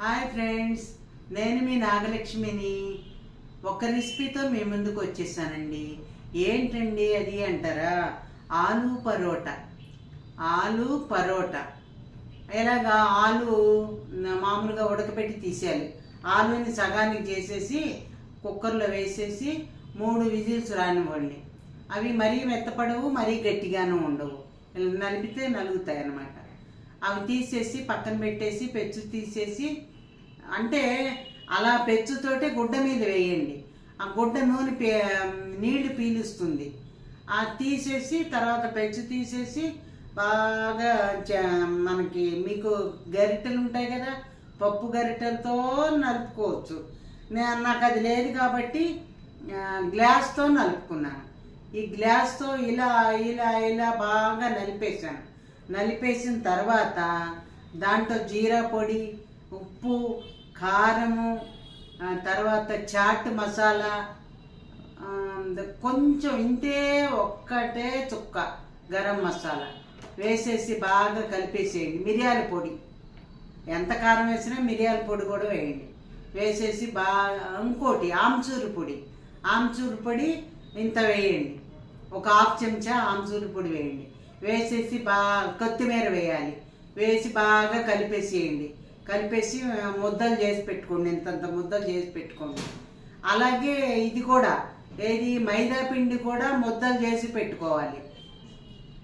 Hi friends, నేను మీ నాగలక్ష్మిని. ఒక రెసిపీతో మీ ముందుకు వచ్చేసానండి. ఏంటండి అది అంటారా? ఆలు పరోటా. ఆలు పరోటా ఎలాగా? ఆలు మామూలుగా ఉడకబెట్టి తీసేయాలి. ఆలుని సగానికి చేసేసి కుక్కర్లో వేసేసి 3 విజిల్స్ రానివ్వండి. అవి మరీ మెత్తపడవు, మరీ గట్టిగాను ఉండవు. నలిపితే నలుగుతాయి అన్నమాట. అవి తీసేసి పక్కన పెట్టేసి పెచ్చు తీసేసి, అంటే అలా పెచ్చుతోటి గుడ్డ మీద వేయండి. ఆ గుడ్డ నూనె నీళ్లు పీలుస్తుంది. అది తీసేసి తర్వాత పెచ్చు తీసేసి బాగా మనకి మీకు గరిటెలు ఉంటాయి కదా, పప్పు గరిటెలతో నలుపుకోవచ్చు. నాకు అది లేదు కాబట్టి గ్లాస్తో నలుపుకున్నాను. ఈ గ్లాస్తో ఇలా ఇలా ఇలా బాగా నలిపేసాను. నలిపేసిన తర్వాత దాంట్లో జీరా పొడి, ఉప్పు, కారము, తర్వాత చాట్ మసాలా, కొంచెం ఇంతే ఒక్కటే చుక్క గరం మసాలా వేసేసి బాగా కలిపేసేయండి. మిరియాల పొడి, ఎంత కారం వేసినా మిరియాల పొడి కూడా వేయండి. వేసేసి బాగా ఇంకోటి ఆమ్చూరు పొడి ఇంత వేయండి. ఒక 1/2 చెంచా ఆమ్చూరు పొడి వేయండి. వేసేసి బాగా కొత్తిమీర వేయాలి. వేసి బాగా కలిపేసేయండి. కలిపేసి ముద్దలు చేసి పెట్టుకోండి. ఇంతంత ముద్దలు చేసి పెట్టుకోండి. అలాగే ఇది కూడా, ఏది మైదా పిండి కూడా ముద్దలు చేసి పెట్టుకోవాలి.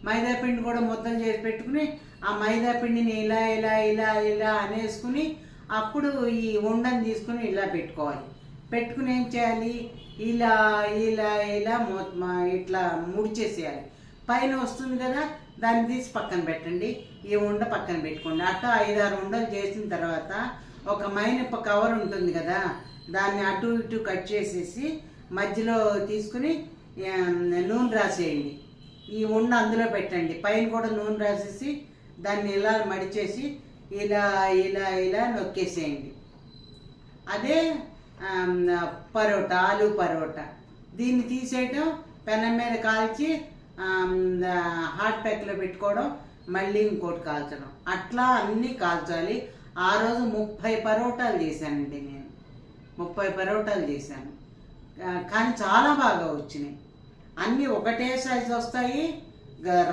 మైదా పిండి కూడా ముద్దలు చేసి పెట్టుకుని ఆ మైదా పిండిని ఇలా ఇలా ఇలా ఇలా అనేసుకుని అప్పుడు ఈ ఉండని తీసుకుని ఇలా పెట్టుకోవాలి. పెట్టుకుని ఏం చేయాలి? ఇలా ఇలా ఇలా ఇట్లా ముడిచేసేయాలి. పైన వస్తుంది కదా, దాన్ని తీసి పక్కన పెట్టండి. ఈ ఉండ పక్కన పెట్టుకోండి. అట్లా 5-6 ఉండలు చేసిన తర్వాత ఒక మైనప్ప కవర్ ఉంటుంది కదా, దాన్ని అటు ఇటు కట్ చేసేసి మధ్యలో తీసుకుని నూనె రాసేయండి. ఈ ఉండ అందులో పెట్టండి. పైన కూడా నూనె రాసేసి దాన్ని ఇలా మడిచేసి ఇలా ఇలా ఇలా నొక్కేసేయండి. అదే పరోటా, ఆలు పరోటా. దీన్ని తీసేయటం, పెనం మీద కాల్చి హాట్ ప్యాక్లో పెట్టుకోవడం, మళ్ళీ ఇంకోటి కాల్చడం, అట్లా అన్నీ కాల్చాలి. ఆ రోజు 30 పరోటాలు చేశానండి నేను. 30 పరోటాలు చేశాను. కానీ చాలా బాగా వచ్చినాయి. అన్నీ ఒకటే సైజు వస్తాయి,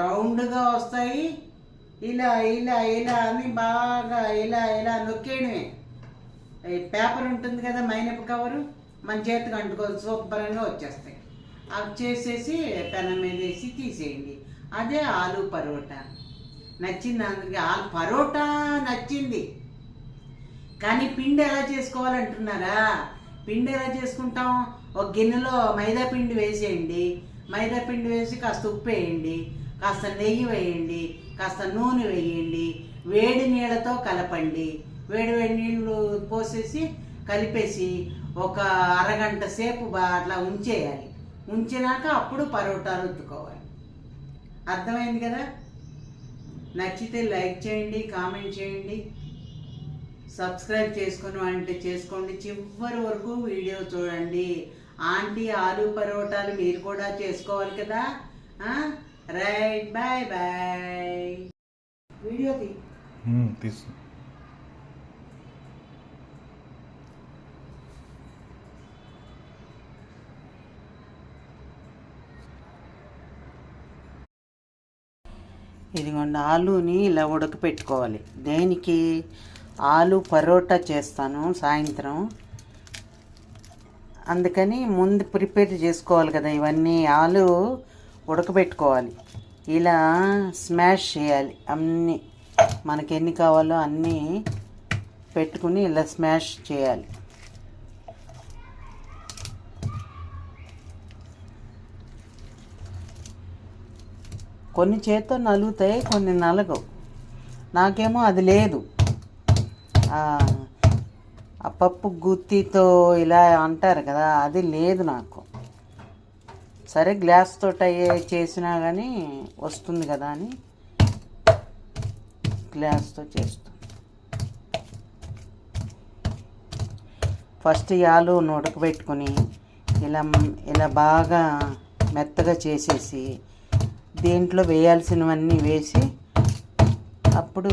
రౌండ్గా వస్తాయి. ఇలా ఇలా ఇలా అని బాగా ఇలా ఇలా నొక్కేయడమే. పేపర్ ఉంటుంది కదా, మైనపు కవరు, మన చేతికి అంటుకోదు, శుభ్రంగా వచ్చేస్తాయి. అవి చేసేసి పెనం మీద వేసి తీసేయండి. అదే ఆలు పరోటా. నచ్చింది అందరికి. ఆలు పరోటా నచ్చింది. కానీ పిండి ఎలా చేసుకోవాలంటున్నారా? పిండి ఎలా చేసుకుంటాం? ఒక గిన్నెలో మైదా పిండి వేసేయండి. మైదా పిండి వేసి కాస్త ఉప్పు వేయండి, కాస్త నెయ్యి వేయండి, కాస్త నూనె వేయండి. వేడి నీళ్ళతో కలపండి. వేడి వేడి నీళ్ళు పోసేసి కలిపేసి ఒక అరగంట సేపు అట్లా ఉంచేయాలి. ఉంచినాక అప్పుడు పరోటాలు ఉత్తుకోవాలి. అర్థమైంది కదా? నచ్చితే లైక్ చేయండి, కామెంట్ చేయండి, సబ్స్క్రైబ్ చేసుకుని అంటే చేసుకోండి. చివరి వరకు వీడియో చూడండి. ఆంటీ ఆలు పరోటాలు మీరు కూడా చేసుకోవాలి కదా. Right, bye bye. వీడియో తీసు. ఇదిగోండి, ఆలుని ఇలా ఉడకపెట్టుకోవాలి. దేనికి? ఆలు పరోటా చేస్తాను సాయంత్రం. అందుకని ముందు ప్రిపేర్ చేసుకోవాలి కదా ఇవన్నీ. ఆలు ఉడకబెట్టుకోవాలి. ఇలా స్మాష్ చేయాలి. అన్నీ మనకి ఎన్ని కావాలో అన్నీ పెట్టుకుని ఇలా స్మాష్ చేయాలి. కొన్ని చేత్తో నలుగుతాయి, కొన్ని నలగవు. నాకేమో అది లేదు. ఆ పప్పు గుత్తితో ఇలా అంటారు కదా, అది లేదు నాకు. సరే, గ్లాస్ తోట చేసినా కానీ వస్తుంది కదా అని గ్లాస్తో చేస్తాను. ఫస్ట్ ఈ ఆలును ఉడకబెట్టుకొని ఇలా ఇలా బాగా మెత్తగా చేసేసి దీంట్లో వేయాల్సినవన్నీ వేసి అప్పుడు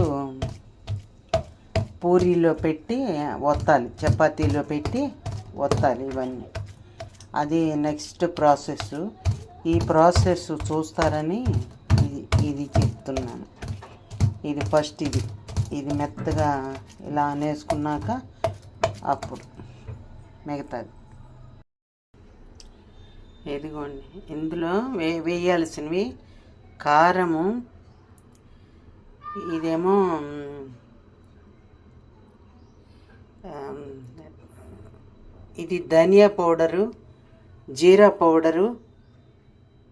పూరీలో పెట్టి ఒత్తాలి, చపాతీలో పెట్టి ఒత్తాలి ఇవన్నీ. అది నెక్స్ట్ ప్రాసెస్. ఈ ప్రాసెస్ చూస్తారని ఇది చెప్తున్నాను. ఇది ఫస్ట్ ఇది మెత్తగా ఇలా అనేసుకున్నాక అప్పుడు మిగతాది. ఇదిగోండి, ఇందులో వేయాల్సినవి కారము, ఇదేమో ఇది ధనియా పౌడరు, జీరా పౌడరు,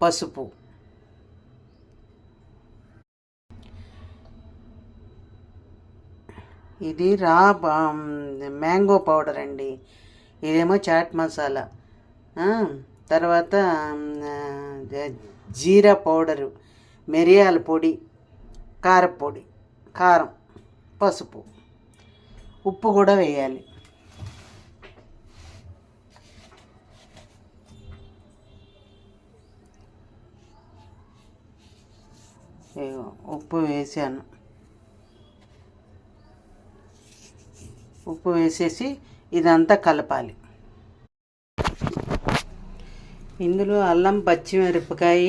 పసుపు. ఇది మ్యాంగో పౌడర్ అండి. ఇదేమో చాట్ మసాలా. తర్వాత జీరా పౌడరు, మిరియాల పొడి, కారపొడి, కారం, పసుపు, ఉప్పు కూడా వేయాలి. ఉప్పు వేసాను. ఉప్పు వేసేసి ఇదంతా కలపాలి. ఇందులో అల్లం, పచ్చిమిరపకాయ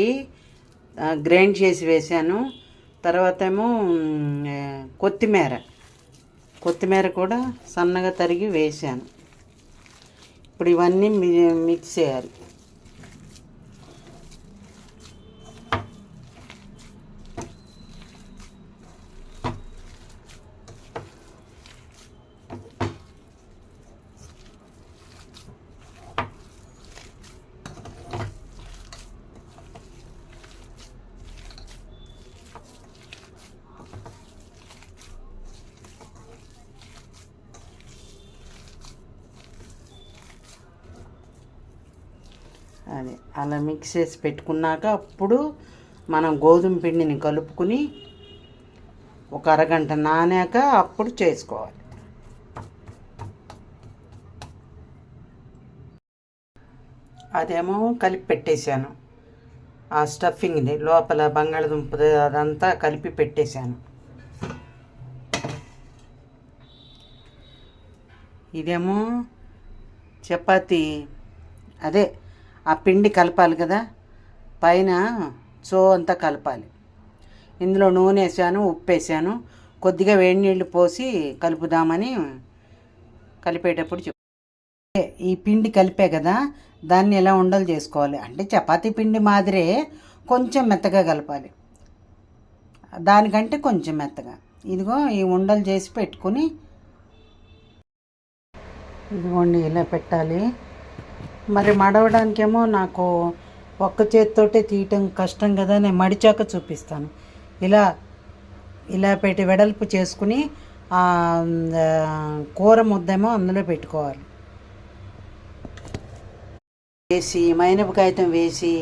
గ్రైండ్ చేసి వేసాను. తర్వాత ఏమో కొత్తిమీర కూడా సన్నగా తరిగి వేసాను. ఇప్పుడు ఇవన్నీ మిక్స్ చేయాలి. అది అలా మిక్స్ చేసి పెట్టుకున్నాక అప్పుడు మనం గోధుమ పిండిని కలుపుకుని ఒక అరగంట నానాక అప్పుడు చేసుకోవాలి. అదేమో కలిపి పెట్టేశాను. ఆ స్టఫింగ్ని లోపల బంగాళదుంప అదంతా కలిపి పెట్టేశాను. ఇదేమో చపాతీ, అదే ఆ పిండి కలపాలి కదా, పైన అంతా కలపాలి. ఇందులో నూనె వేసాను, ఉప్పు వేసాను, కొద్దిగా వేడి నీళ్ళు పోసి కలుపుదామని కలిపేటప్పుడు ఈ పిండి కలిపే కదా, దాన్ని ఎలా ఉండలు చేసుకోవాలి అంటే చపాతీ పిండి మాదిరే కొంచెం మెత్తగా కలపాలి, దానికంటే కొంచెం మెత్తగా. ఇదిగో ఈ ఉండలు చేసి పెట్టుకుని ఇదిగోండి ఇలా పెట్టాలి. మరి మడవడానికేమో నాకు ఒక్క చేతితోటే తీయటం కష్టం కదా, నేను మడిచాక చూపిస్తాను. ఇలా పెట్టి వెడల్పు చేసుకుని కూర ముద్దేమో అందులో పెట్టుకోవాలి. వేసి మైనపకాయతం వేసి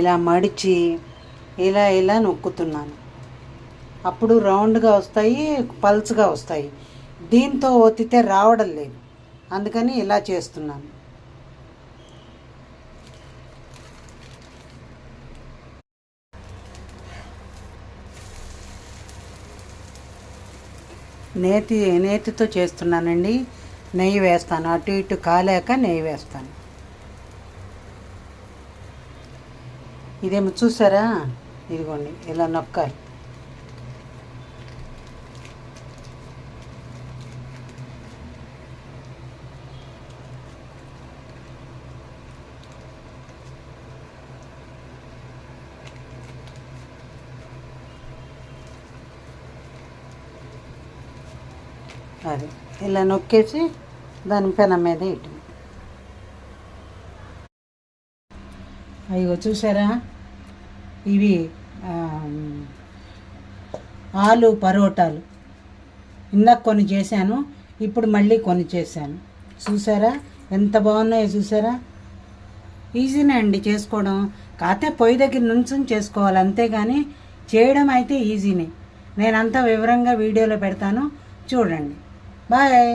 ఇలా మడిచి ఇలా నొక్కుతున్నాను. అప్పుడు రౌండ్గా వస్తాయి, పల్చగా వస్తాయి. దీంతో ఒత్తితే రావడం లేదు, అందుకని ఇలా చేస్తున్నాను. నేతితో చేస్తున్నానండి. నెయ్యి వేస్తాను, అటు ఇటు కాలేక నెయ్యి వేస్తాను. ఇదేమో చూసారా, ఇదిగోండి ఇలా నొక్కాలి. అది ఇలా నొక్కేసి దాని పెనం మీద ఇటు. అయ్యో చూసారా, ఇవి ఆలు పరోటాలు. ఇందాక కొన్ని చేశాను, ఇప్పుడు మళ్ళీ కొన్ని చేశాను. చూసారా ఎంత బాగున్నాయో చూసారా. ఈజీనే అండి చేసుకోవడం, కాకపోతే పొయ్యి దగ్గర నుంచుని చేసుకోవాలి అంతేగాని చేయడం అయితే ఈజీనే. నేనంతా వివరంగా వీడియోలో పెడతాను, చూడండి. బాయ్.